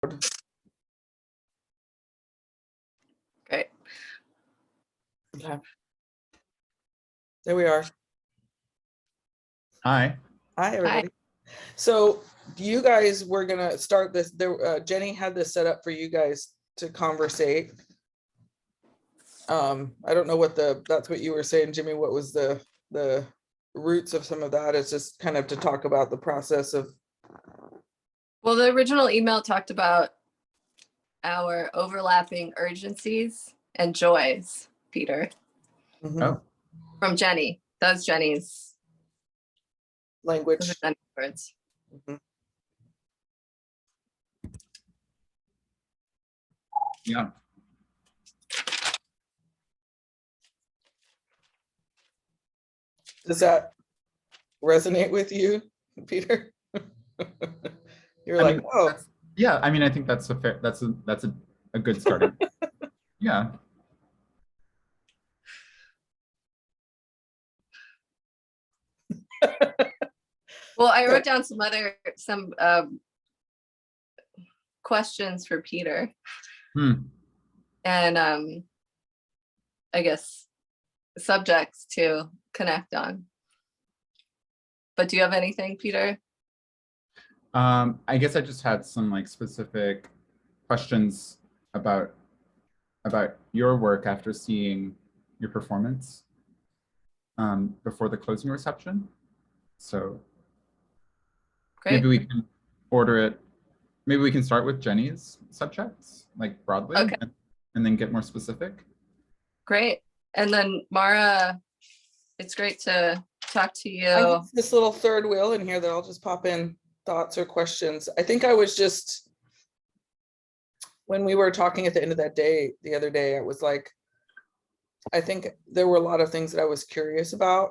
Great. Okay. There we are. Hi. Hi, everybody. So you guys were gonna start this. Jenny had this set up for you guys to conversate. I don't know what that's what you were saying, Jimmy. What was the roots of some of that? It's just kind of to talk about the process of. Well, the original email talked about our overlapping urgencies and joys, Peter. Mhm. Oh, From Jenny. That was Jenny's Language. those are Jenny's words. Mhm. yeah. Does that resonate with you, Peter? You're I like, mean, whoa. Yeah, I mean, I think that's a fair, that's a good starting. Yeah. Well, I wrote down some questions for Peter. And I guess subjects to connect on. But do you have anything, Peter? I guess I just had some like specific questions about your work after seeing your performance before the closing reception. So Great. maybe we can order it. Maybe we can start with Jenny's subjects, like broadly, Okay. and then get more specific. Great. And then Mara, it's great to talk to you. I have this little third wheel in here that I'll just pop in thoughts or questions. I think I was just, when we were talking at the end of that day, the other day, it was like, I think there were a lot of things that I was curious about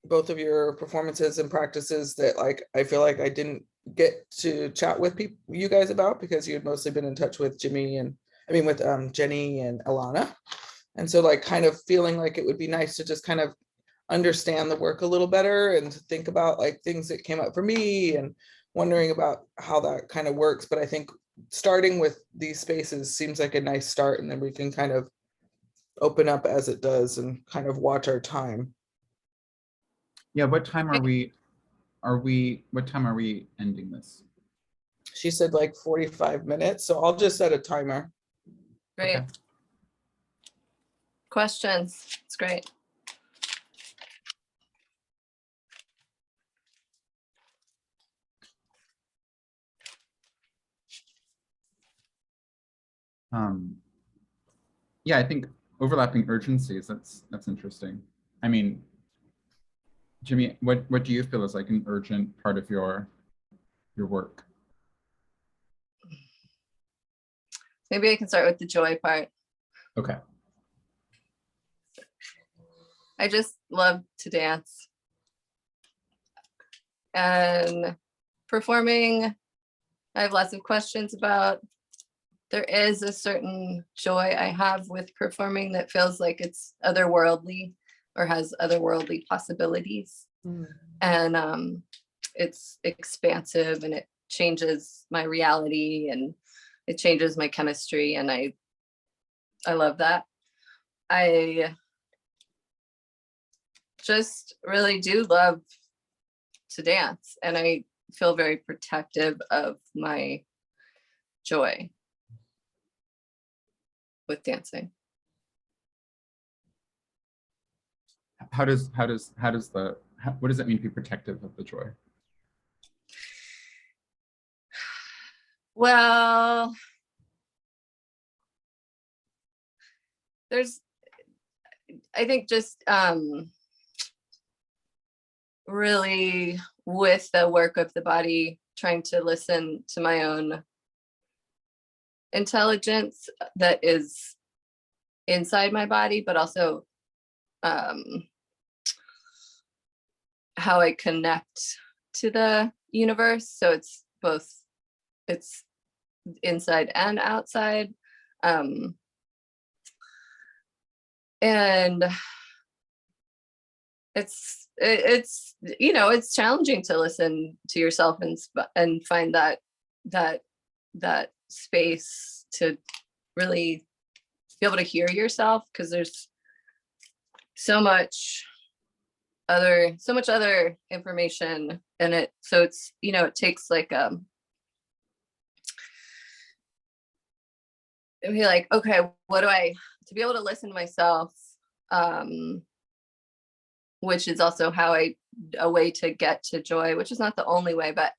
both of your performances and practices that like, I feel like I didn't get to chat with you guys about because you had mostly been in touch with Jimmy and with Jenny and Alana. And so like kind of feeling like it would be nice to just kind of understand the work a little better and to think about like things that came up for me and wondering about how that kind of works. But I think starting with these spaces seems like a nice start, and then we can kind of open up as it does and kind of watch our time. Yeah, what time are we ending this? She said like 45 minutes, so I'll just set a timer. Great. Okay. Questions. It's great. Yeah, I think overlapping urgencies, that's interesting. I mean, Jimmy, what do you feel is like an urgent part of your work? Maybe I can start with the joy part. Okay. I just love to dance. And performing, I have lots of questions about. There is a certain joy I have with performing that feels like it's otherworldly or has otherworldly possibilities. And it's expansive and it changes my reality and it changes my chemistry, and I love that. I just really do love to dance, and I feel very protective of my joy with dancing. What does it mean to be protective of the joy? Well, I think just really with the work of the body, trying to listen to my own intelligence that is inside my body, but also how I connect to the universe. So it's both, it's inside and outside. And it's it's challenging to listen to yourself and find that that space to really be able to hear yourself, because there's so much other information in it. So it's, it takes like and be like, okay, to be able to listen to myself, which is also a way to get to joy, which is not the only way, but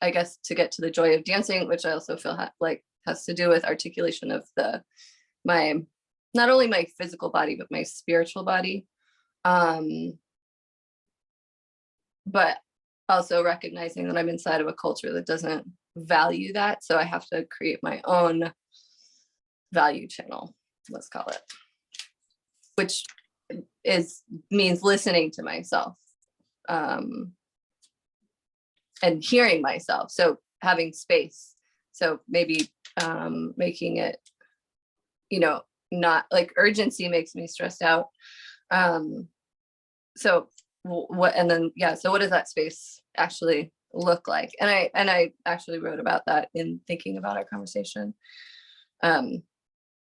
I guess to get to the joy of dancing, which I also feel like has to do with articulation of not only my physical body, but my spiritual body. But also recognizing that I'm inside of a culture that doesn't value that. So I have to create my own value channel, let's call it, which means listening to myself and hearing myself. So having space. So maybe making it, not like urgency makes me stressed out. So what does that space actually look like? And I actually wrote about that in thinking about our conversation.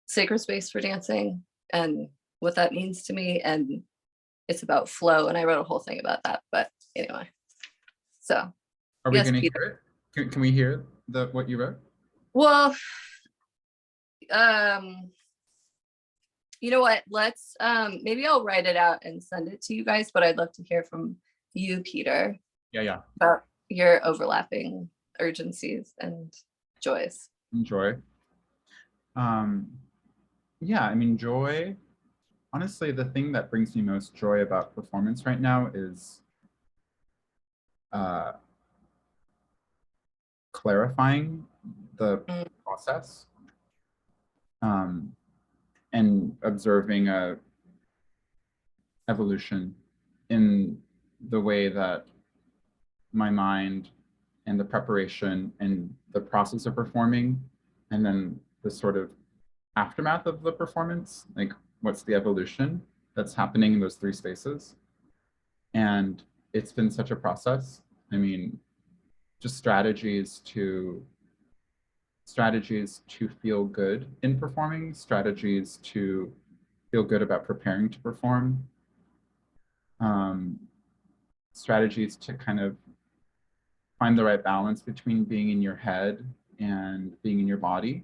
Sacred space for dancing and what that means to me, and it's about flow, and I wrote a whole thing about that. But anyway, so are we yes, going to Peter. hear it? Can we hear what you wrote? Well, you know what, let's maybe I'll write it out and send it to you guys, but I'd love to hear from you, Peter. Yeah. About your overlapping urgencies and joys. Joy. Yeah, I mean, joy, honestly, the thing that brings me most joy about performance right now is clarifying the process and observing a evolution in the way that my mind and the preparation and the process of performing, and then the sort of aftermath of the performance, like what's the evolution that's happening in those three spaces. And it's been such a process. I mean, just strategies to feel good in performing, strategies to feel good about preparing to perform, strategies to kind of find the right balance between being in your head and being in your body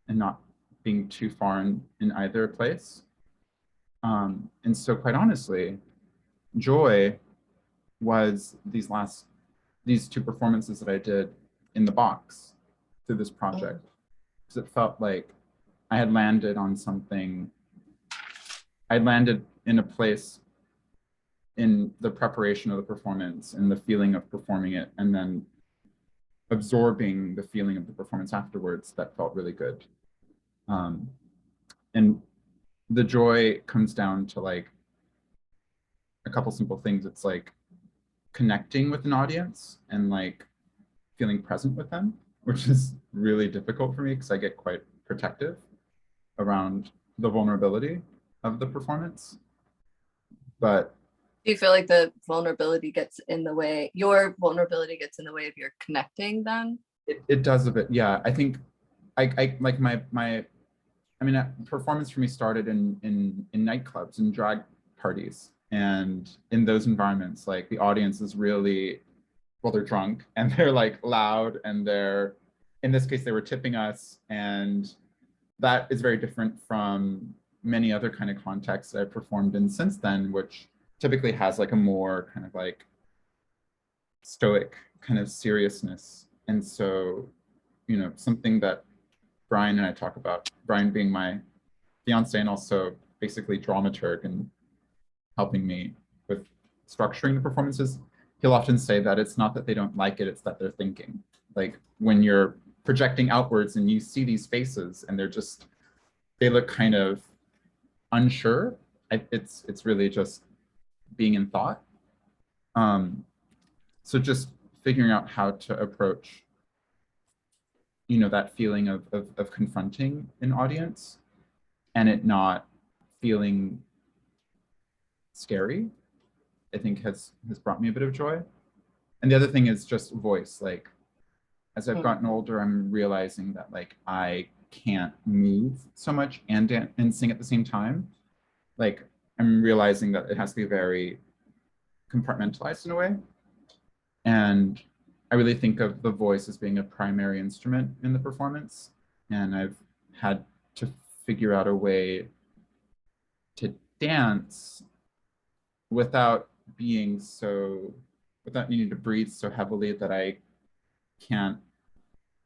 and not being too far in either place. And so quite honestly, joy was these two performances that I did in the box through this project, because it felt like I had landed on something. I'd landed in a place in the preparation of the performance and the feeling of performing it, and then absorbing the feeling of the performance afterwards that felt really good. And the joy comes down to like a couple simple things. It's like connecting with an audience and like feeling present with them, which is really difficult for me because I get quite protective around the vulnerability of the performance. But do you feel like the vulnerability gets in the way, your vulnerability gets in the way of your connecting then? it does a bit, yeah. I think I like performance for me started in nightclubs and drag parties, and in those environments, like the audience is really, well, they're drunk and they're like loud, and in this case they were tipping us, and that is very different from many other kind of contexts that I've performed in since then, which typically has like a more kind of like stoic kind of seriousness. And so, something that Brian and I talk about, Brian being my fiance and also basically dramaturg and helping me with structuring the performances, he'll often say that it's not that they don't like it, it's that they're thinking. Like when you're projecting outwards and you see these faces and they look kind of unsure, it's really just being in thought. So just figuring out how to approach that feeling of confronting an audience and it not feeling scary, I think has brought me a bit of joy. And the other thing is just voice. Like, as I've Mm. gotten older, I'm realizing that like I can't move so much and sing at the same time. Like, I'm realizing that it has to be very compartmentalized in a way. And I really think of the voice as being a primary instrument in the performance. And I've had to figure out a way to dance without being so, without needing to breathe so heavily that I can't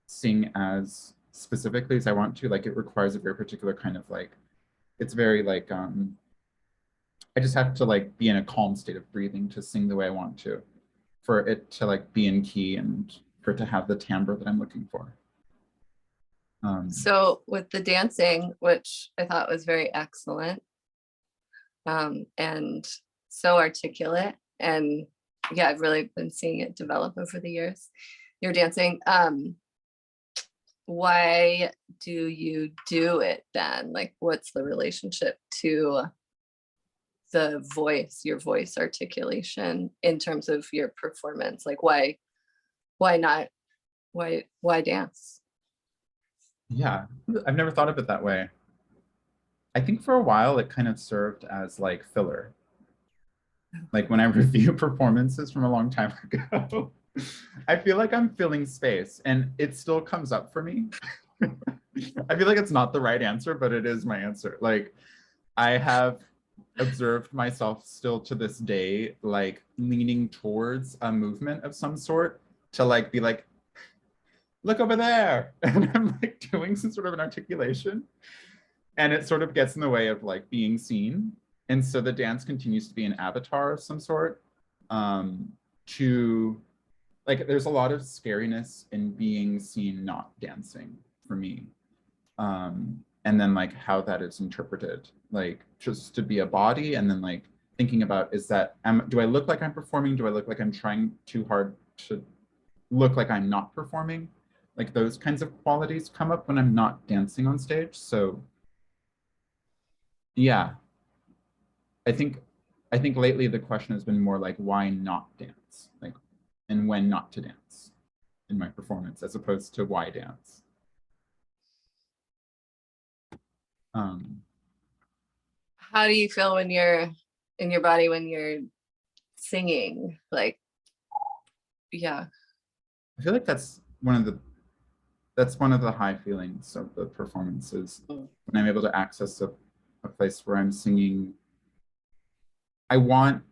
sing as specifically as I want to. Like, it requires a very particular kind of like, it's very like, I just have to like be in a calm state of breathing to sing the way I want to, for it to like be in key and for it to have the timbre that I'm looking for. So with the dancing, which I thought was very excellent, and so articulate, and yeah, I've really been seeing it develop over the years. Your dancing, why do you do it then? Like, what's the relationship to the voice, your voice articulation in terms of your performance? Like, why not? Why dance? Yeah, I've never thought of it that way. I think for a while it kind of served as like filler. Like when I review performances from a long time ago, I feel like I'm filling space and it still comes up for me. I feel like it's not the right answer, but it is my answer. Like, I have observed myself still to this day, like leaning towards a movement of some sort to like be like, look over there. And I'm like doing some sort of an articulation. And it sort of gets in the way of like being seen. And so the dance continues to be an avatar of some sort. To like, there's a lot of scariness in being seen not dancing for me. And then like how that is interpreted, like just to be a body, and then like thinking about, is that, do I look like I'm performing? Do I look like I'm trying too hard to look like I'm not performing? Like those kinds of qualities come up when I'm not dancing on stage. So yeah, I think lately the question has been more like, why not dance? Like, and when not to dance in my performance, as opposed to why dance. How do you feel when you're in your body when you're singing? Like, yeah. I feel like that's one of the high feelings of the performances, when I'm able to access a place where I'm singing. I want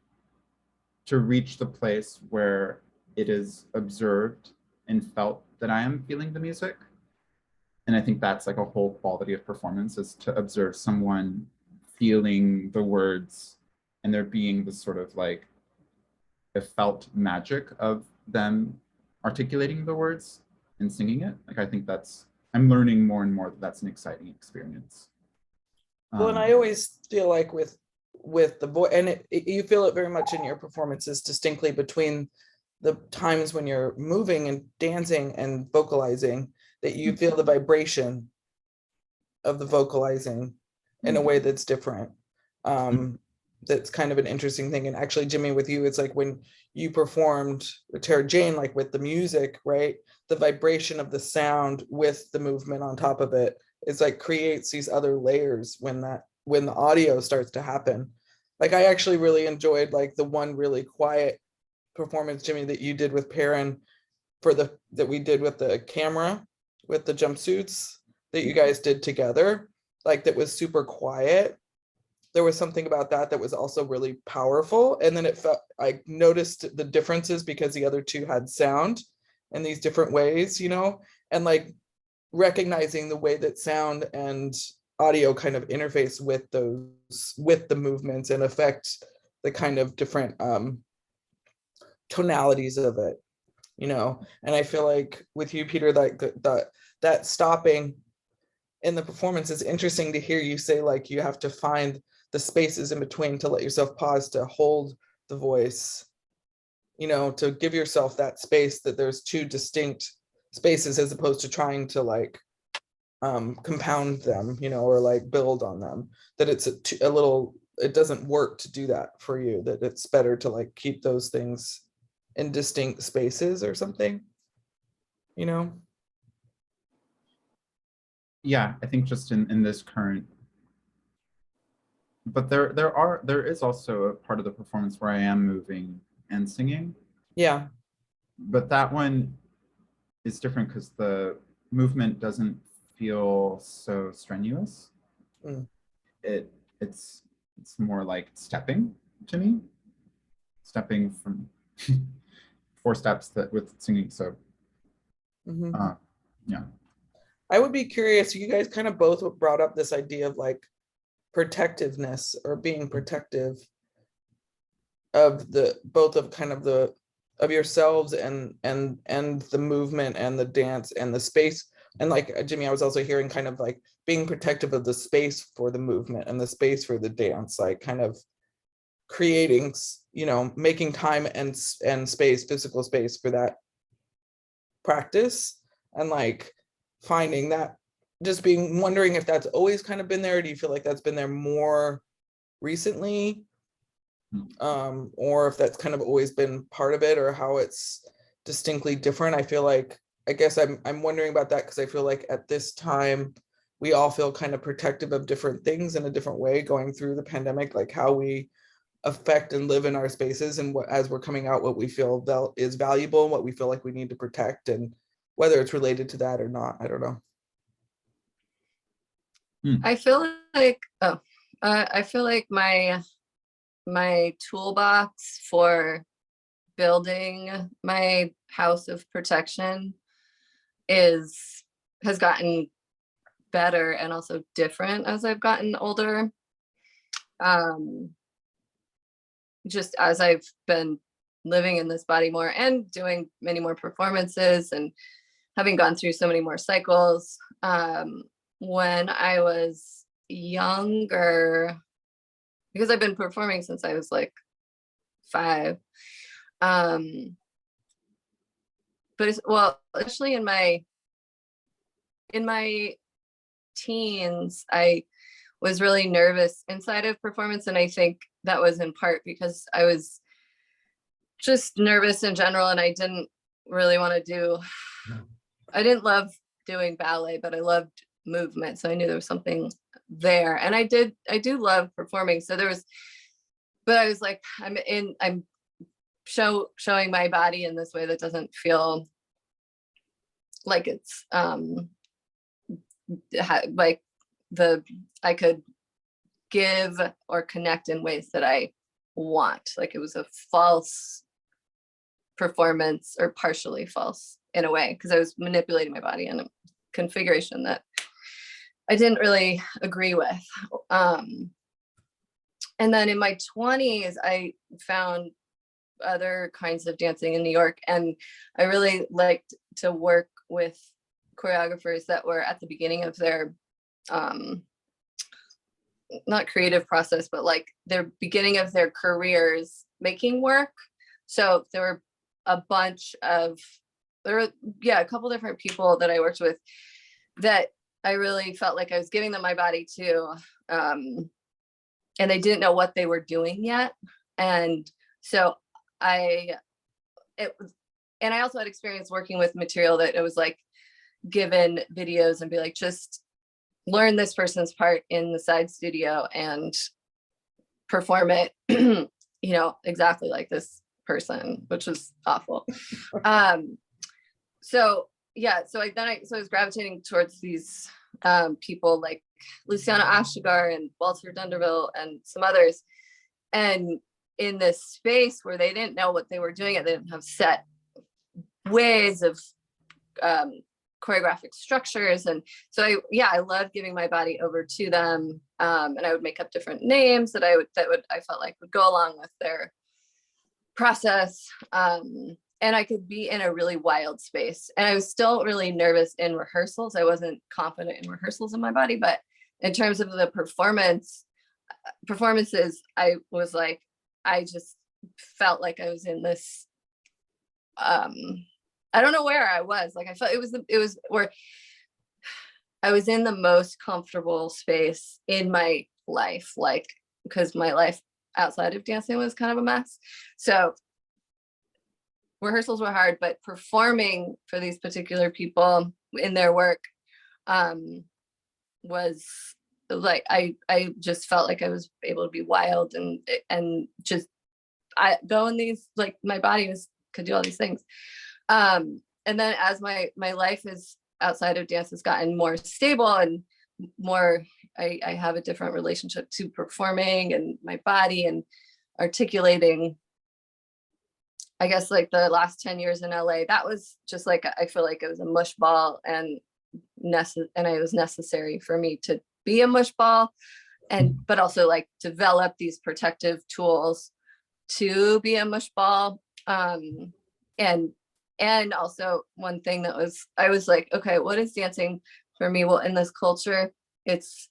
to reach the place where it is observed and felt that I am feeling the music. And I think that's like a whole quality of performance, is to observe someone feeling the words and there being this sort of like a felt magic of them articulating the words and singing it. Like, I think I'm learning more and more that that's an exciting experience. Well, and I always feel like with the voice, and you feel it very much in your performances distinctly between the times when you're moving and dancing and vocalizing, that you feel the vibration of the vocalizing in a way that's different. That's kind of an interesting thing. And actually, Jimmy, with you, it's like when you performed with Tara Jane, like with the music, right? The vibration of the sound with the movement on top of it, it's like creates these other layers when the audio starts to happen. Like, I actually really enjoyed like the one really quiet performance, Jimmy, that you did with Perrin that we did with the camera, with the jumpsuits that you guys did together, like that was super quiet. There was something about that was also really powerful. And then I noticed the differences because the other two had sound in these different ways, and like recognizing the way that sound and audio kind of interface with the movements and affect the kind of different tonalities of it, and I feel like with you, Peter, like that stopping in the performance is interesting to hear you say, like, you have to find the spaces in between to let yourself pause, to hold the voice, to give yourself that space, that there's two distinct spaces as opposed to trying to like compound them, or like build on them, that it's a little, it doesn't work to do that for you, that it's better to like keep those things in distinct spaces or something, you know? Yeah, I think just in this current, but there is also a part of the performance where I am moving and singing, Yeah. but that one is different because the movement doesn't feel so strenuous. Mm. It's more like stepping to me, stepping from 4 steps that with singing. So Mhm. yeah. I would be curious, you guys kind of both brought up this idea of like protectiveness or being protective of the both of kind of the of yourselves and the movement and the dance and the space. And like Jimmy, I was also hearing kind of like being protective of the space for the movement and the space for the dance, like kind of creating, you know, making time and space, physical space for that practice, and like finding that, just being wondering if that's always kind of been there. Do you feel like that's been there more recently, or if that's kind of always been part of it, or how it's distinctly different? I feel like, I guess I'm wondering about that because I feel like at this time we all feel kind of protective of different things in a different way going through the pandemic, like how we affect and live in our spaces, and what, as we're coming out, what we feel is valuable, what we feel like we need to protect, and whether it's related to that or not, I don't know. I feel like, I feel like my toolbox for building my house of protection has gotten better and also different as I've gotten older. Just as I've been living in this body more and doing many more performances and having gone through so many more cycles. When I was younger, because I've been performing since I was like 5. But well, especially in my teens, I was really nervous inside of performance, and I think that was in part because I was just nervous in general, and I didn't really want to do. I didn't love doing ballet, but I loved movement, so I knew there was something there, and I do love performing. So there was, but I was like, I'm showing my body in this way that doesn't feel like it's like I could give or connect in ways that I want. Like it was a false performance, or partially false in a way, because I was manipulating my body in a configuration that I didn't really agree with. And then in my 20s, I found other kinds of dancing in New York, and I really liked to work with choreographers that were at the beginning of their not creative process, but like their beginning of their careers making work. So there were a couple different people that I worked with that I really felt like I was giving them my body to, and they didn't know what they were doing yet. And so I also had experience working with material that it was like given videos and be like, just learn this person's part in the side studio and perform it, you know, exactly like this person, which was awful. So yeah, so I was gravitating towards these people like Luciana Ashigar and Walter Dunderville and some others. And in this space where they didn't know what they were doing, and they didn't have set ways of choreographic structures. And so I loved giving my body over to them. And I would make up different names that I felt like would go along with their process. And I could be in a really wild space. And I was still really nervous in rehearsals. I wasn't confident in rehearsals in my body, but in terms of the performances, I was like, I just felt like I was in this, I don't know where I was. Like I felt it was where I was in the most comfortable space in my life, like, because my life outside of dancing was kind of a mess. So rehearsals were hard, but performing for these particular people in their work was like, I just felt like I was able to be wild and just I go in these, like my body could do all these things. And then as my life is outside of dance has gotten more stable and more, I have a different relationship to performing and my body and articulating. I guess like the last 10 years in LA, that was just like, I feel like it was a mush ball and it was necessary for me to be a mush ball but also like develop these protective tools to be a mush ball. And also one thing I was like, okay, what is dancing for me? Well, in this culture, it's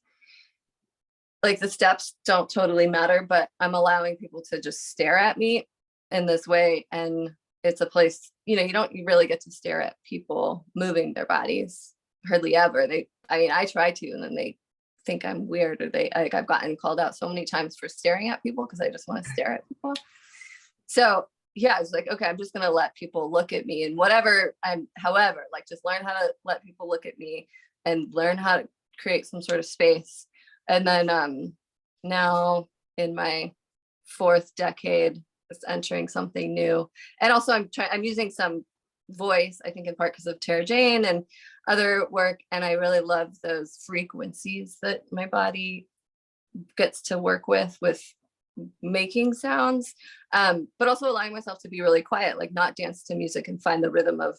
like the steps don't totally matter, but I'm allowing people to just stare at me in this way. And it's a place, you don't really get to stare at people moving their bodies hardly ever. I try to, and then they think I'm weird, or I've gotten called out so many times for staring at people because I just want to stare at people. So yeah, I was like, okay, I'm just going to let people look at me and however, like just learn how to let people look at me and learn how to create some sort of space. And then now in my 4th decade, it's entering something new. And also I'm using some voice, I think in part because of Tara Jane and other work. And I really love those frequencies that my body gets to work with making sounds, but also allowing myself to be really quiet, like not dance to music and find the rhythm of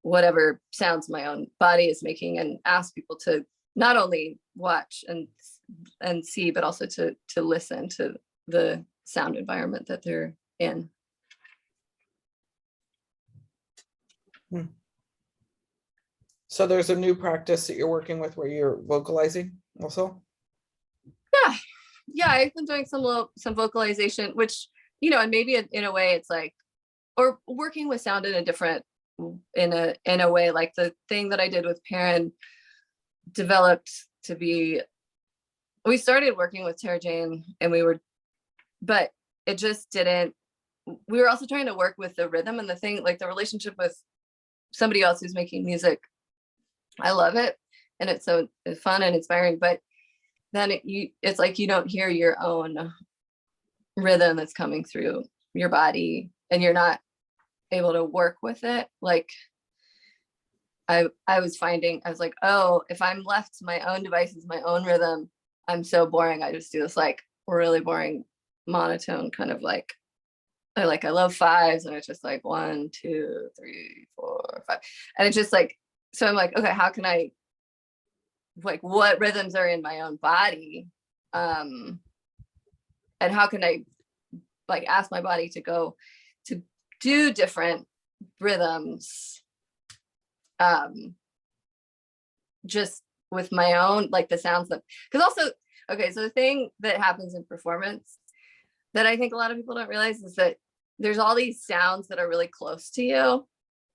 whatever sounds my own body is making, and ask people to not only watch and see, but also to listen to the sound environment that they're in. So there's a new practice that you're working with where you're vocalizing also? Yeah, I've been doing some vocalization, which, and maybe in a way it's like, or working with sound in a different, in a way, like the thing that I did with Perrin developed to be, we started working with Tara Jane but it just didn't, we were also trying to work with the rhythm and the thing, like the relationship with somebody else who's making music. I love it. And it's so fun and inspiring, but then it's like you don't hear your own rhythm that's coming through your body and you're not able to work with it. Like I was like, oh, if I'm left to my own devices, my own rhythm, I'm so boring. I just do this like really boring monotone kind of like, I love 5s, and it's just like 1, 2, 3, 4, 5. And it's just like, so I'm like, okay, how can I, like, what rhythms are in my own body? And how can I like ask my body to go to do different rhythms, just with my own, like the sounds that, because also, okay, so the thing that happens in performance that I think a lot of people don't realize is that there's all these sounds that are really close to you.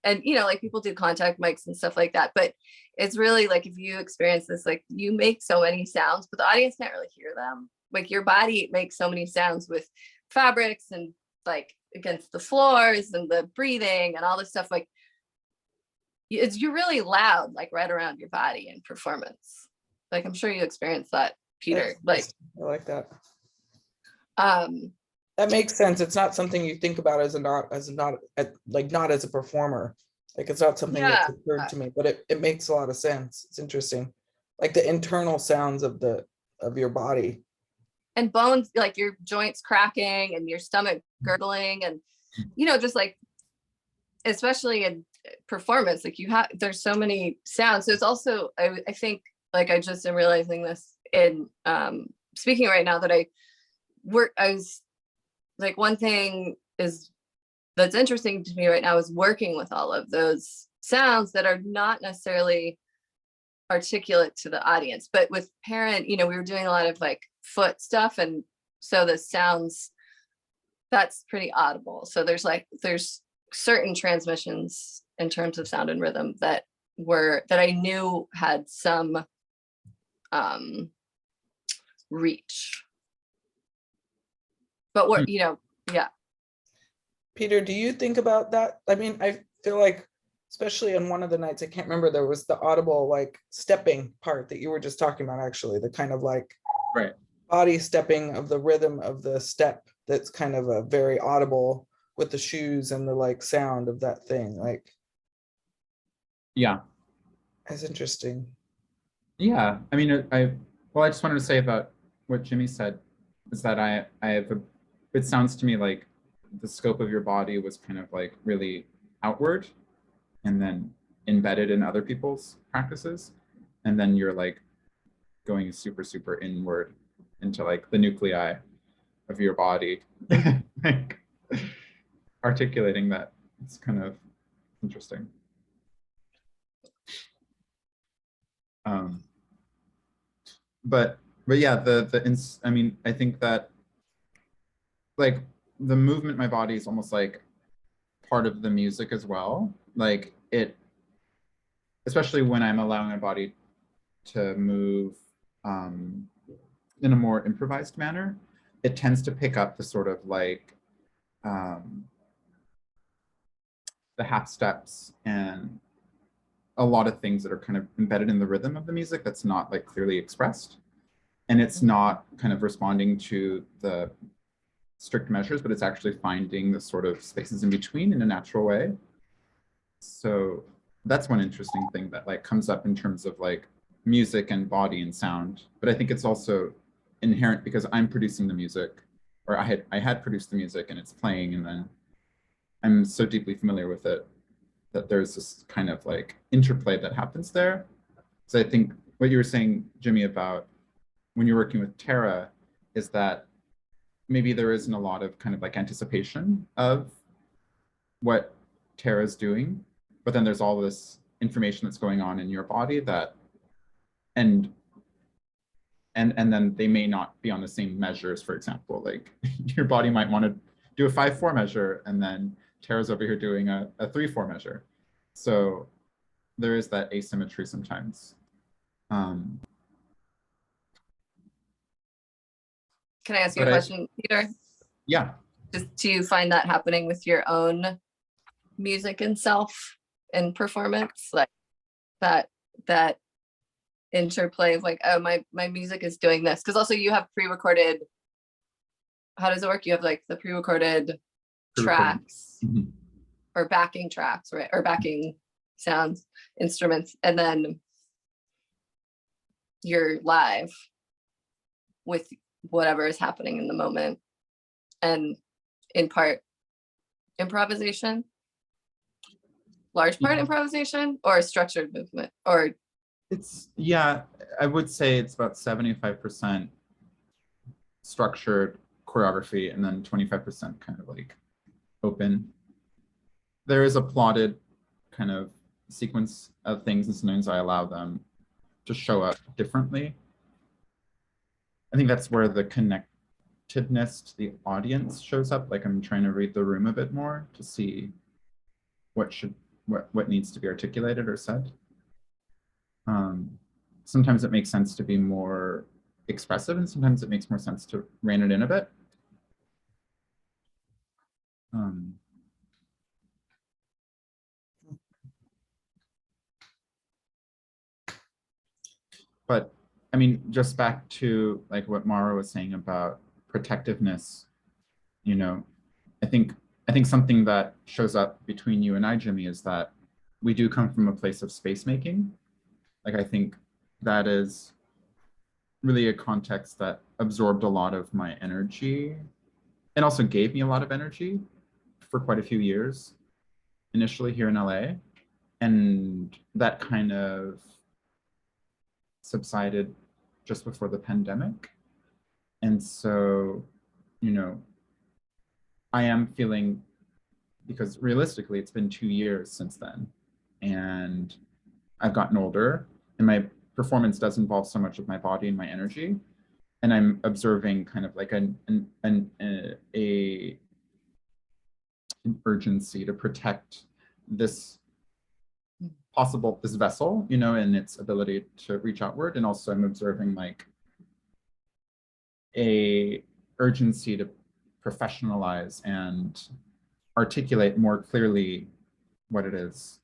And, like people do contact mics and stuff like that, but it's really like, if you experience this, like you make so many sounds, but the audience can't really hear them. Like your body makes so many sounds with fabrics and like against the floors and the breathing and all this stuff. Like you're really loud, like right around your body in performance. Like I'm sure you experienced that, Peter. Like I like that. That makes sense. It's not something you think about not as a performer. Like it's not something that's occurred to me, but it makes a lot of sense. It's interesting. Like the internal sounds of your body. And bones, like your joints cracking and your stomach gurgling and, just like, especially in performance, like there's so many sounds. So it's also, I think, like I just am realizing this in speaking right now that I was like, one thing that's interesting to me right now is working with all of those sounds that are not necessarily articulate to the audience, but with Perrin, we were doing a lot of like foot stuff, and so the sounds, that's pretty audible. So there's certain transmissions in terms of sound and rhythm that I knew had some reach. But yeah. Peter, do you think about that? I mean, I feel like, especially on one of the nights, I can't remember, there was the audible like stepping part that you were just talking about, actually, the kind of like Right. body stepping of the rhythm of the step that's kind of a very audible with the shoes and the like sound of that thing. Like, Yeah. that's interesting. Yeah. I mean, I just wanted to say about what Jimmy said is that I have it sounds to me like the scope of your body was kind of like really outward and then embedded in other people's practices. And then you're like going super, super inward into like the nuclei of your body. Like articulating that. It's kind of interesting. But yeah, I mean, I think that like the movement in my body is almost like part of the music as well. Like it, especially when I'm allowing my body to move in a more improvised manner, it tends to pick up the sort of like the half steps and a lot of things that are kind of embedded in the rhythm of the music that's not like clearly expressed. And it's not kind of responding to the strict measures, but it's actually finding the sort of spaces in between in a natural way. So that's one interesting thing that like comes up in terms of like music and body and sound. But I think it's also inherent because I'm producing the music, or I had produced the music and it's playing, and then I'm so deeply familiar with it that there's this kind of like interplay that happens there. So I think what you were saying, Jimmy, about when you're working with Tara is that maybe there isn't a lot of kind of like anticipation of what Tara's doing, but then there's all this information that's going on in your body that, and then they may not be on the same measures, for example, like your body might want to do a 5/4 measure, and then Tara's over here doing a 3/4 measure. So there is that asymmetry sometimes. Can I ask you a question, Peter? Yeah. Do you find that happening with your own music and self and performance, like that interplay of like, oh, my music is doing this? Because also you have pre-recorded. How does it work? You have like the pre-recorded tracks or backing tracks, right? Or backing sounds, instruments, and then you're live with whatever is happening in the moment, and in part improvisation, large part improvisation, or structured movement, or it's, yeah, I would say it's about 75% structured choreography and then 25% kind of like open. There is a plotted kind of sequence of things, and sometimes I allow them to show up differently. I think that's where the connectedness to the audience shows up. Like I'm trying to read the room a bit more to see what needs to be articulated or said. Sometimes it makes sense to be more expressive, and sometimes it makes more sense to rein it in a bit. But I mean, just back to like what Mara was saying about protectiveness, you know, I think something that shows up between you and I, Jimmy, is that we do come from a place of space making. Like I think that is really a context that absorbed a lot of my energy and also gave me a lot of energy for quite a few years, initially here in LA. And that kind of subsided just before the pandemic. And so, you know, I am feeling, because realistically, it's been 2 years since then. And I've gotten older, and my performance does involve so much of my body and my energy. And I'm observing kind of like an urgency to protect this vessel, you know, and its ability to reach outward. And also I'm observing like a urgency to professionalize and articulate more clearly what it is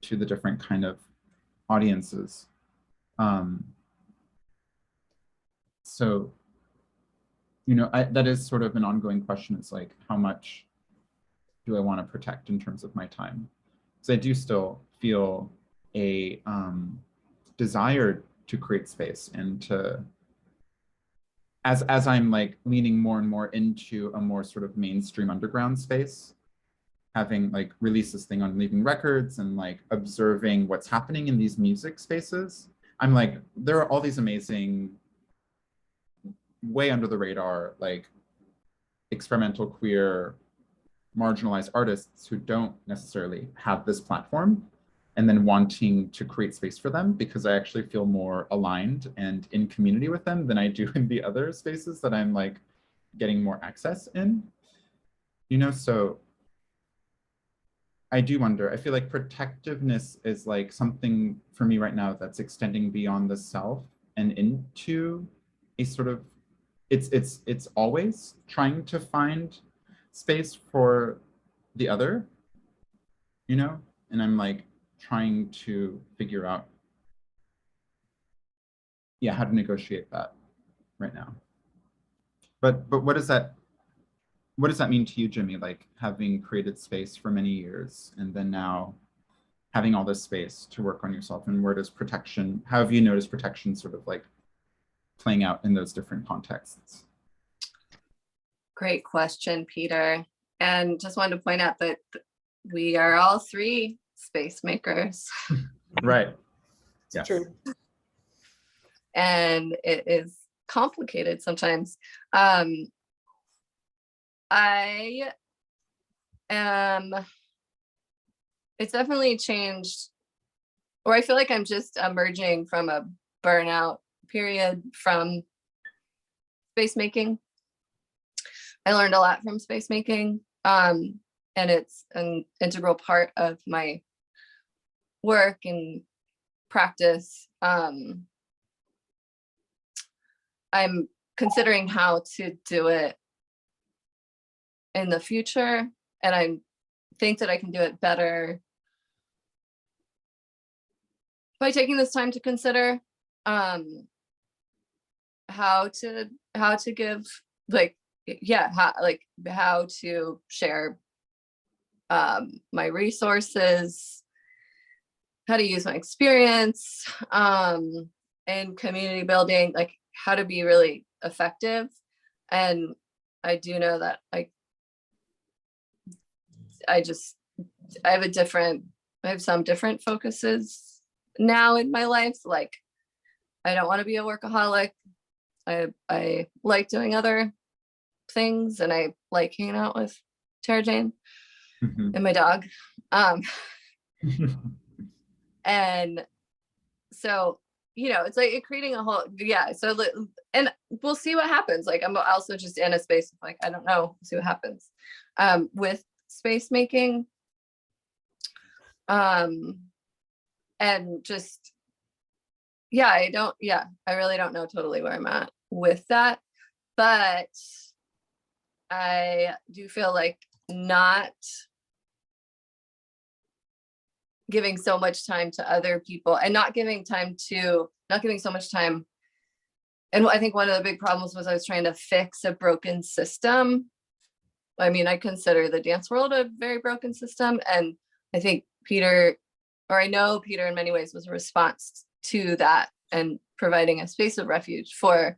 to the different kind of audiences. So, you know, that is sort of an ongoing question. It's like, how much do I want to protect in terms of my time? So I do still feel a desire to create space and to, as I'm like leaning more and more into a more sort of mainstream underground space, having like released this thing on Leaving Records and like observing what's happening in these music spaces, I'm like, there are all these amazing, way under the radar, like experimental, queer, marginalized artists who don't necessarily have this platform, and then wanting to create space for them because I actually feel more aligned and in community with them than I do in the other spaces that I'm like getting more access in, you know? So I do wonder, I feel like protectiveness is like something for me right now that's extending beyond the self and into a sort of, it's always trying to find space for the other, you know? And I'm like trying to figure out, yeah, how to negotiate that right now. But what does that mean to you, Jimmy? Like having created space for many years and then now having all this space to work on yourself, and where does protection, how have you noticed protection sort of like playing out in those different contexts? Great question, Peter. And just wanted to point out that we are all three space makers. Right. Yes. True. And it is complicated sometimes. I am, it's definitely changed, or I feel like I'm just emerging from a burnout period from space making. I learned a lot from space making, and it's an integral part of my work and practice. I'm considering how to do it in the future, and I think that I can do it better by taking this time to consider how to give, like, yeah, how to share my resources, how to use my experience in community building, like how to be really effective. And I do know that I have some different focuses now in my life. Like, I don't want to be a workaholic. I like doing other things, and I like hanging out with Tara Jane and my dog. And so, you know, it's like creating a whole, yeah. So, and we'll see what happens. Like, I'm also just in a space of like, I don't know, see what happens with space making. And just, yeah, I really don't know totally where I'm at with that, but I do feel like not giving so much time to other people and not giving so much time. And I think one of the big problems was I was trying to fix a broken system. I mean, I consider the dance world a very broken system. And I think I know Peter in many ways was a response to that and providing a space of refuge for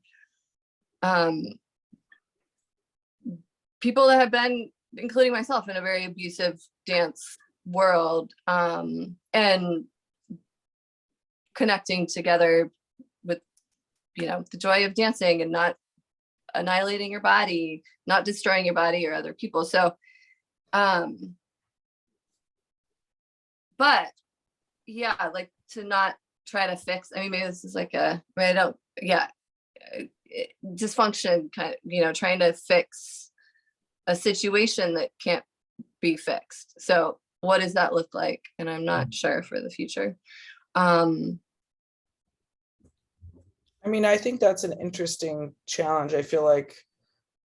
people that have been, including myself, in a very abusive dance world, and connecting together with, you know, the joy of dancing and not annihilating your body, not destroying your body or other people. So, but yeah, like to not try to fix, I mean, maybe this is like dysfunction kind of, you know, trying to fix a situation that can't be fixed. So what does that look like? And I'm not sure for the future. I mean, I think that's an interesting challenge. I feel like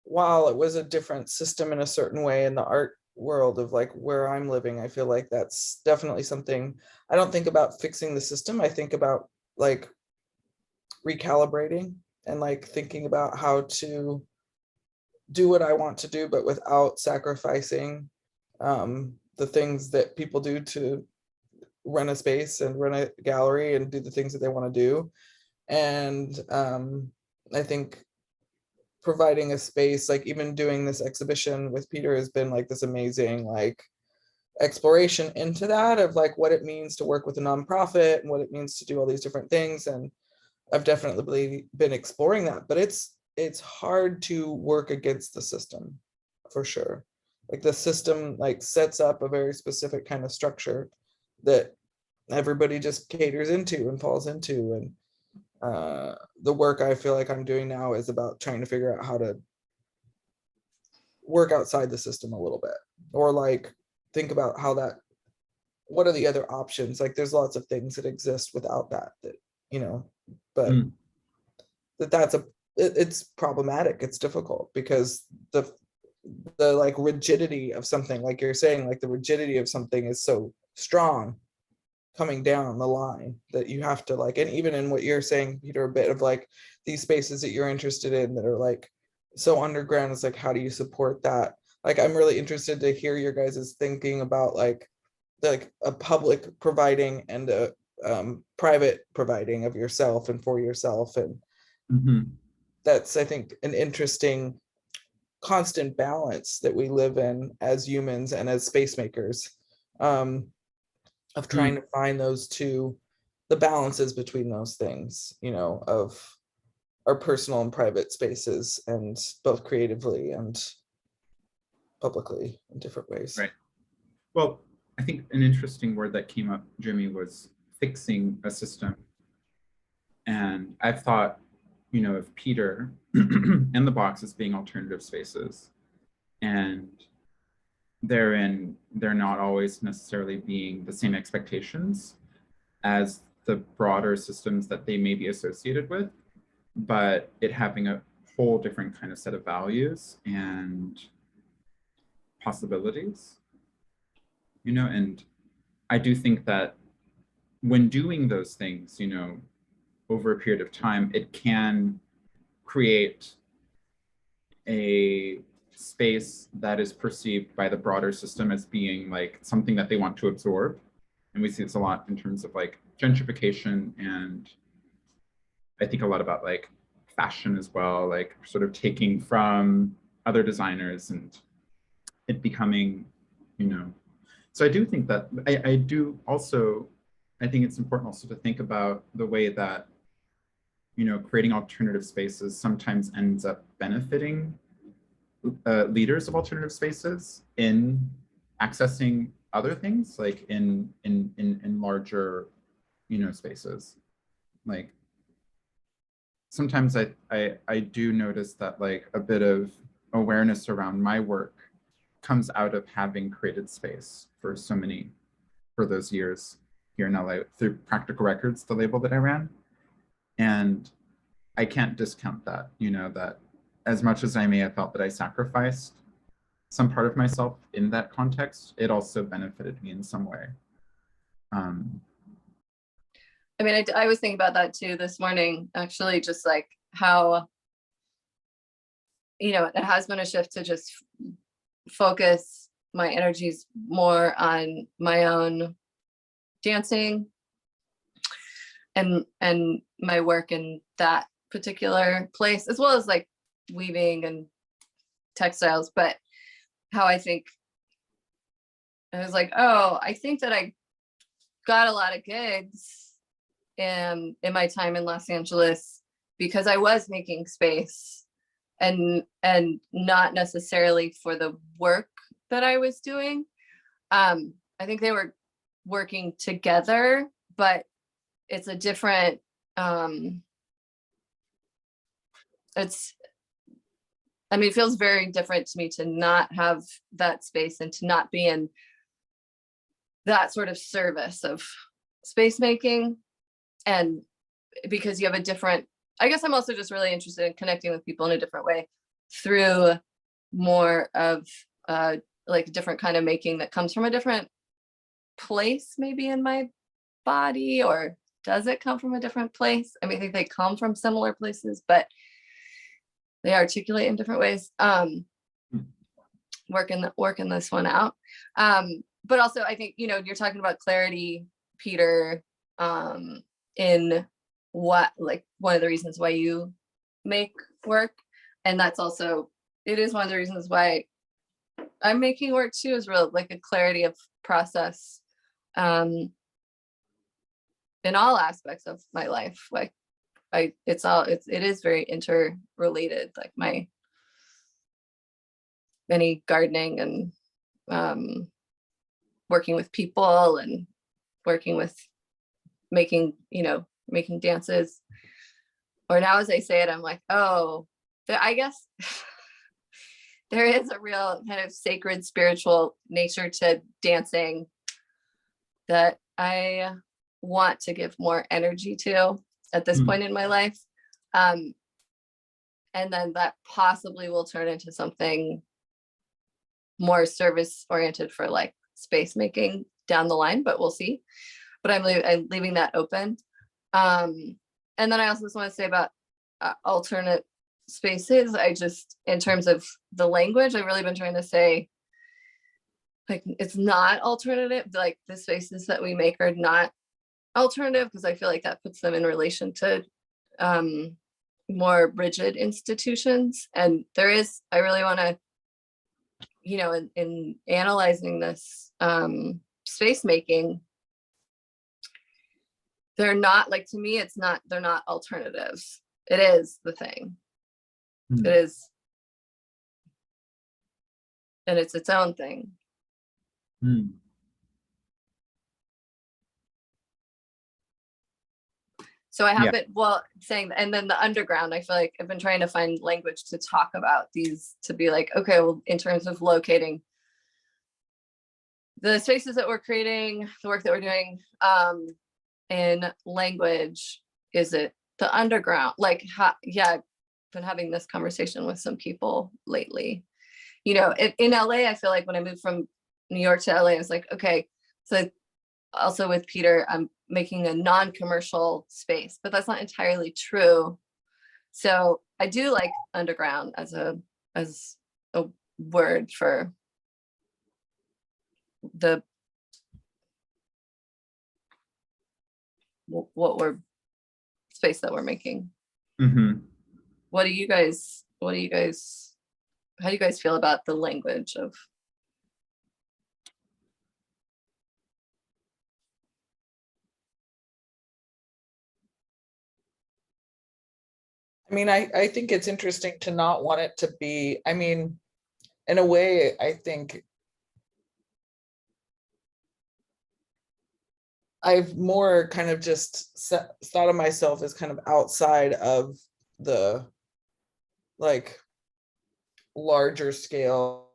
while it was a different system in a certain way in the art world of like where I'm living, I feel like that's definitely something. I don't think about fixing the system. I think about like recalibrating and like thinking about how to do what I want to do, but without sacrificing the things that people do to run a space and run a gallery and do the things that they want to do. And I think providing a space, like even doing this exhibition with Peter has been like this amazing like exploration into that of like what it means to work with a nonprofit and what it means to do all these different things. And I've definitely been exploring that, but it's hard to work against the system for sure. Like the system like sets up a very specific kind of structure that everybody just caters into and falls into. And the work I feel like I'm doing now is about trying to figure out how to work outside the system a little bit, or like think about how that, what are the other options? Like there's lots of things that exist without that, you know, but it's problematic. It's difficult because the like rigidity of something, like you're saying, like the rigidity of something is so strong coming down the line that you have to like, and even in what you're saying, Peter, a bit of like these spaces that you're interested in that are like so underground, it's like, how do you support that? Like, I'm really interested to hear your guys' thinking about like a public providing and a private providing of yourself and for yourself. And that's, I think, an interesting constant balance that we live in as humans and as space makers, of trying to find those two, the balances between those things, you know, of our personal and private spaces, and both creatively and publicly in different ways. Right. Well, I think an interesting word that came up, Jimmy, was fixing a system. And I've thought, you know, of Peter and the box as being alternative spaces. And they're not always necessarily being the same expectations as the broader systems that they may be associated with, but it having a whole different kind of set of values and possibilities, you know. And I do think that when doing those things, you know, over a period of time, it can create a space that is perceived by the broader system as being like something that they want to absorb. And we see this a lot in terms of like gentrification, and I think a lot about like fashion as well, like sort of taking from other designers and it becoming, you know. So I do think that I do also, I think it's important also to think about the way that, you know, creating alternative spaces sometimes ends up benefiting leaders of alternative spaces in accessing other things, like in larger, you know, spaces. Like sometimes I do notice that like a bit of awareness around my work comes out of having created space for so many, for those years here in LA through Practical Records, the label that I ran. And I can't discount that, you know, that as much as I may have felt that I sacrificed some part of myself in that context, it also benefited me in some way. I mean, I was thinking about that too this morning, actually, just like how, you know, it has been a shift to just focus my energies more on my own dancing and my work in that particular place, as well as like weaving and textiles. But how I think, I was like, oh, I think that I got a lot of gigs in my time in Los Angeles because I was making space and not necessarily for the work that I was doing. I think they were working together, but it's a different, it feels very different to me to not have that space and to not be in that sort of service of space making. And because you have a different, I guess I'm also just really interested in connecting with people in a different way through more of like a different kind of making that comes from a different place maybe in my body, or does it come from a different place? I mean, I think they come from similar places, but they articulate in different ways. Working this one out. But also I think, you know, you're talking about clarity, Peter, in what, like one of the reasons why you make work. And that's also, it is one of the reasons why I'm making work too, is real, like a clarity of process, in all aspects of my life. Like it is very interrelated, like my many gardening and working with people and working with making dances. Or now as I say it, I'm like, oh, I guess there is a real kind of sacred spiritual nature to dancing that I want to give more energy to at this point in my life. And then that possibly will turn into something more service oriented for like space making down the line, but we'll see. But I'm leaving that open. And then I also just want to say about alternate spaces. I just, in terms of the language, I've really been trying to say, like, it's not alternative. Like the spaces that we make are not alternative, because I feel like that puts them in relation to more rigid institutions. And there is, I really want to, you know, in analyzing this space making, they're not, like, to me, it's not, they're not alternatives. It is the thing. It is, and it's its own thing. So I have been, well, saying, and then the underground, I feel like I've been trying to find language to talk about these, to be like, okay, well, in terms of locating the spaces that we're creating, the work that we're doing, in language, is it the underground? Like, yeah, I've been having this conversation with some people lately. You know, in LA, I feel like when I moved from New York to LA, I was like, okay, so also with Peter, I'm making a non-commercial space, but that's not entirely true. So I do like underground as a word for the what we're space that we're making. How do you guys feel about the language of? I mean, I think it's interesting to not want it to be, I mean, in a way, I think I've more kind of just thought of myself as kind of outside of the like larger scale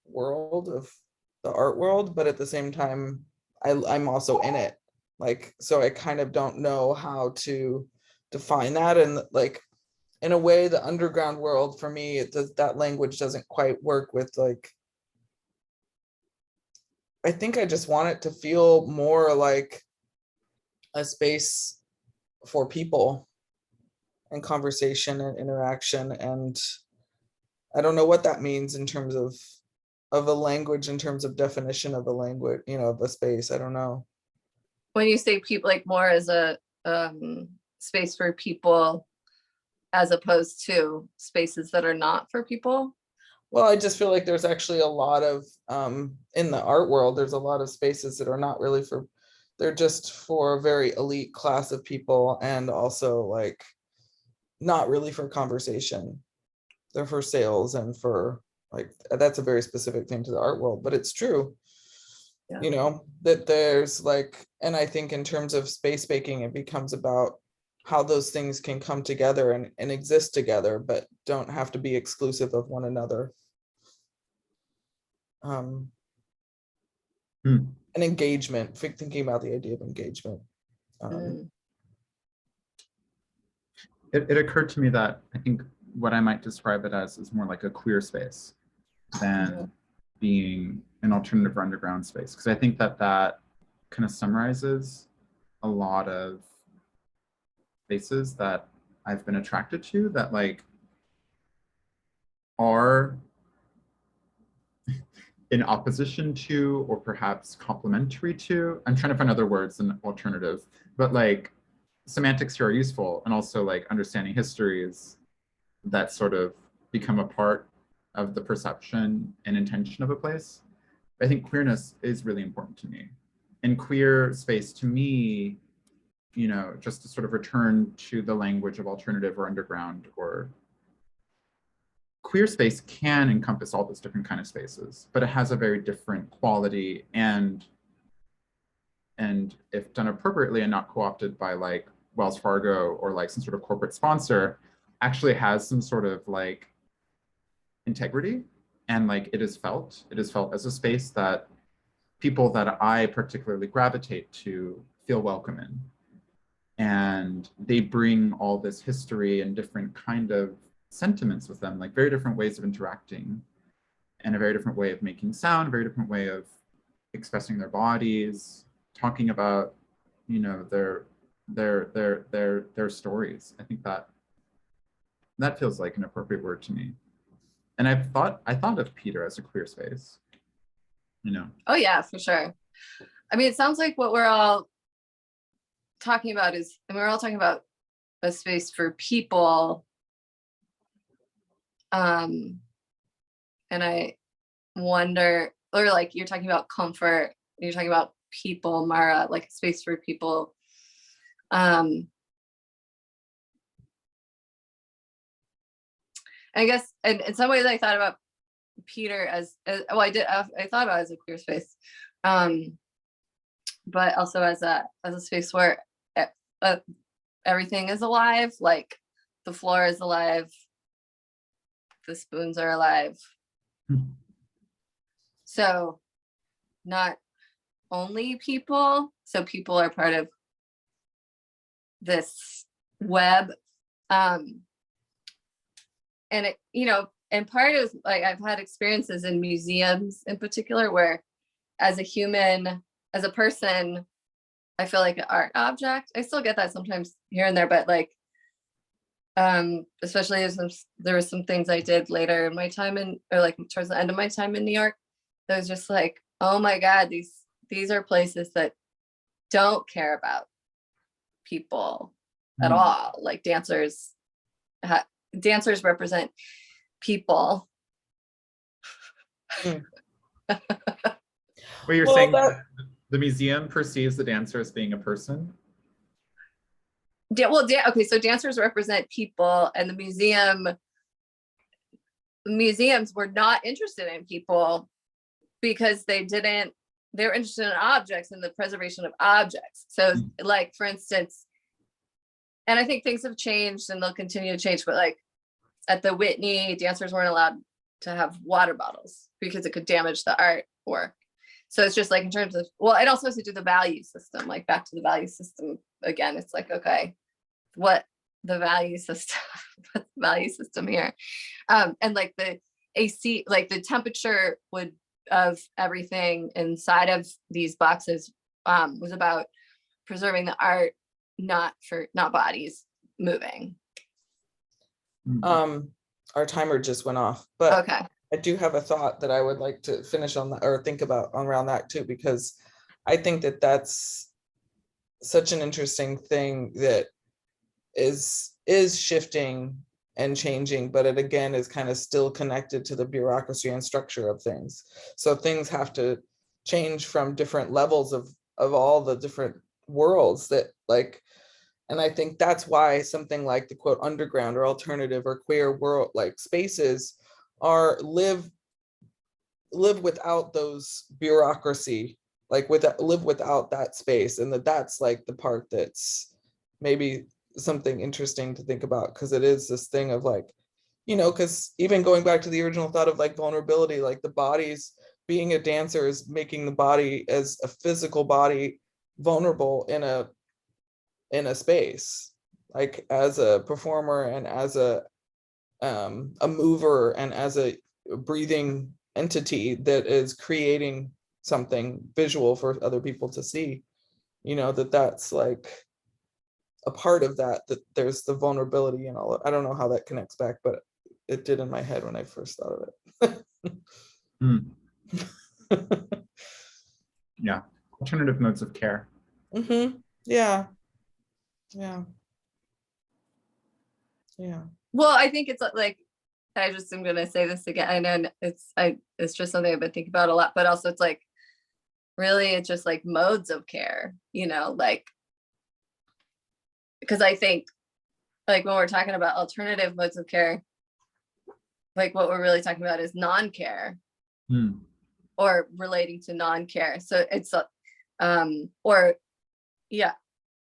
world of the art world, but at the same time, I'm also in it. Like, so I kind of don't know how to define that. And like, in a way, the underground world for me, that language doesn't quite work with, like, I think I just want it to feel more like a space for people and conversation and interaction. And I don't know what that means in terms of a language, in terms of definition of a language, you know, of a space. I don't know. When you say people, like more as a space for people, as opposed to spaces that are not for people? Well, I just feel like there's actually a lot of, in the art world, there's a lot of spaces that are not really for, they're just for a very elite class of people, and also like not really for conversation. They're for sales and for, like, that's a very specific thing to the art world, but it's true. Yeah. You know, that there's like, and I think in terms of space making, it becomes about how those things can come together and exist together, but don't have to be exclusive of one another. An engagement, thinking about the idea of engagement. It occurred to me that I think what I might describe it as is more like a queer space than being an alternative or underground space, because I think that that kind of summarizes a lot of spaces that I've been attracted to that like are in opposition to or perhaps complementary to, I'm trying to find other words than alternative, but like semantics here are useful, and also like understanding histories that sort of become a part of the perception and intention of a place. I think queerness is really important to me. And queer space to me, you know, just to sort of return to the language of alternative or underground, or queer space can encompass all those different kind of spaces, but it has a very different quality, and if done appropriately and not co-opted by like Wells Fargo or like some sort of corporate sponsor, actually has some sort of like integrity, and like it is felt as a space that people that I particularly gravitate to feel welcome in. And they bring all this history and different kind of sentiments with them, like very different ways of interacting, and a very different way of making sound, a very different way of expressing their bodies, talking about, you know, their stories. I think that that feels like an appropriate word to me. And I thought of Peter as a queer space, you know. Oh yeah, for sure. I mean, it sounds like what we're all talking about is, and we're all talking about a space for people. And I wonder, or like you're talking about comfort, you're talking about people, Mara, like a space for people. I guess, and in some ways I thought about Peter as well, I thought about it as a queer space, but also as a space where everything is alive, like the floor is alive, the spoons are alive. So not only people, so people are part of this web. And it, you know, and part of like, I've had experiences in museums in particular where as a human, as a person, I feel like an art object. I still get that sometimes here and there, but like, especially as there were some things I did later in my time in, or like towards the end of my time in New York, that was just like, oh my God, these are places that don't care about people at all. Like dancers represent people. Well, you're Well, saying that- the museum perceives the dancer as being a person? Okay, so dancers represent people, and the museums were not interested in people because they were interested in objects and the preservation of objects. So like, for instance, and I think things have changed and they'll continue to change, but like at the Whitney, dancers weren't allowed to have water bottles because it could damage the artwork. So it's just like in terms of, well, it also has to do the value system, like back to the value system again. It's like, okay, what the value system, what's the value system here? And like the AC, like the temperature of everything inside of these boxes was about preserving the art, not bodies moving. Our timer just went off, but Okay. I do have a thought that I would like to finish on that, or think about around that too, because I think that that's such an interesting thing that is shifting and changing, but it again is kind of still connected to the bureaucracy and structure of things. So things have to change from different levels of all the different worlds that like, and I think that's why something like the quote underground or alternative or queer world like spaces are live without those bureaucracy, like live without that space, and that's like the part that's maybe something interesting to think about, because it is this thing of like, you know, because even going back to the original thought of like vulnerability, like the body's being a dancer is making the body as a physical body vulnerable in a space, like as a performer and as a mover and as a breathing entity that is creating something visual for other people to see, you know, that's like a part of that there's the vulnerability and all. I don't know how that connects back, but it did in my head when I first thought of it. Mm. Yeah, alternative modes of care. Yeah. Well, I think it's like, I just am gonna say this again. I know it's just something I've been thinking about a lot, but also it's like, really, it's just like modes of care, you know, like, because I think like when we're talking about alternative modes of care, like what we're really talking about is non-care or relating to non-care. So it's or yeah,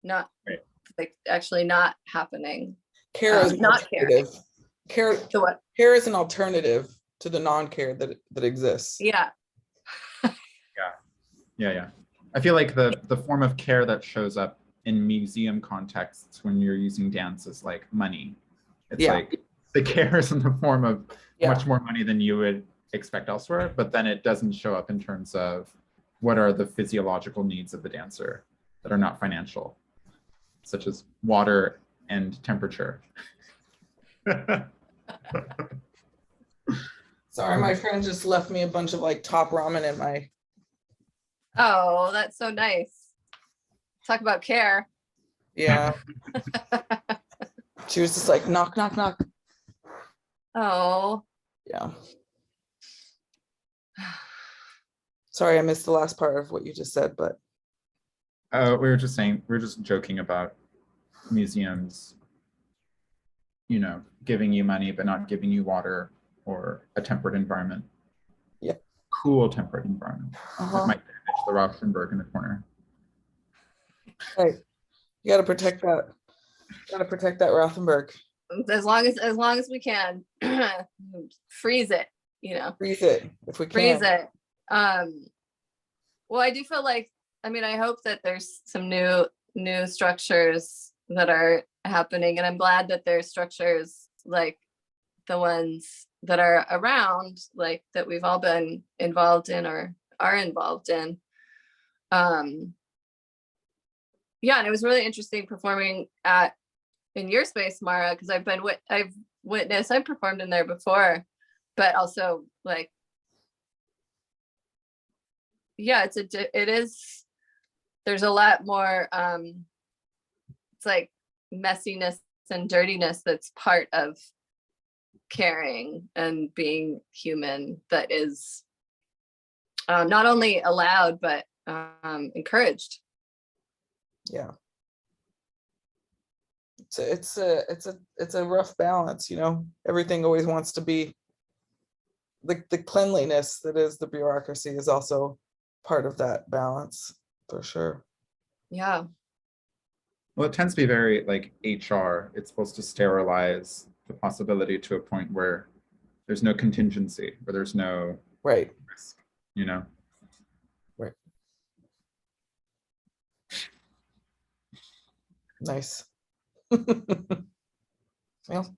not right. like actually not happening. Care is not caring. Care To what? Care is an alternative to the non-care that exists. Yeah. Yeah. I feel like the form of care that shows up in museum contexts when you're using dance is like money. It's like the care is in the form of much more money than you would expect elsewhere, but then it doesn't show up in terms of what are the physiological needs of the dancer that are not financial, such as water and temperature. Sorry, my friend just left me a bunch of like top ramen in my. Oh, that's so nice. Talk about care. Yeah. She was just like, knock, knock, knock. Oh. Yeah. Sorry, I missed the last part of what you just said, but. We were just joking about museums, you know, giving you money but not giving you water or a temperate environment. Yeah. Cool temperate environment. Like my the Rothenberg in the corner. Hey, you gotta protect that. Gotta protect that Rothenberg. As long as we can freeze it, you know. Freeze it if we can. Freeze it. Well, I do feel like, I mean, I hope that there's some new structures that are happening, and I'm glad that there's structures like the ones that are around, like that we've all been involved in or are involved in. Yeah, and it was really interesting performing in your space, Mara, because I've witnessed, I've performed in there before, but also like, yeah, there's a lot more, it's like messiness and dirtiness that's part of caring and being human that is not only allowed, but encouraged. Yeah. It's a rough balance, you know. Everything always wants to be the cleanliness that is the bureaucracy is also part of that balance for sure. Yeah. Well, it tends to be very like HR. It's supposed to sterilize the possibility to a point where there's no contingency, where there's no risk, you know? Right. Nice. Well,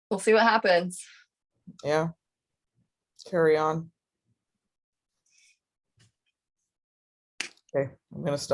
We'll see what happens. yeah. Carry on. Okay, I'm gonna stop.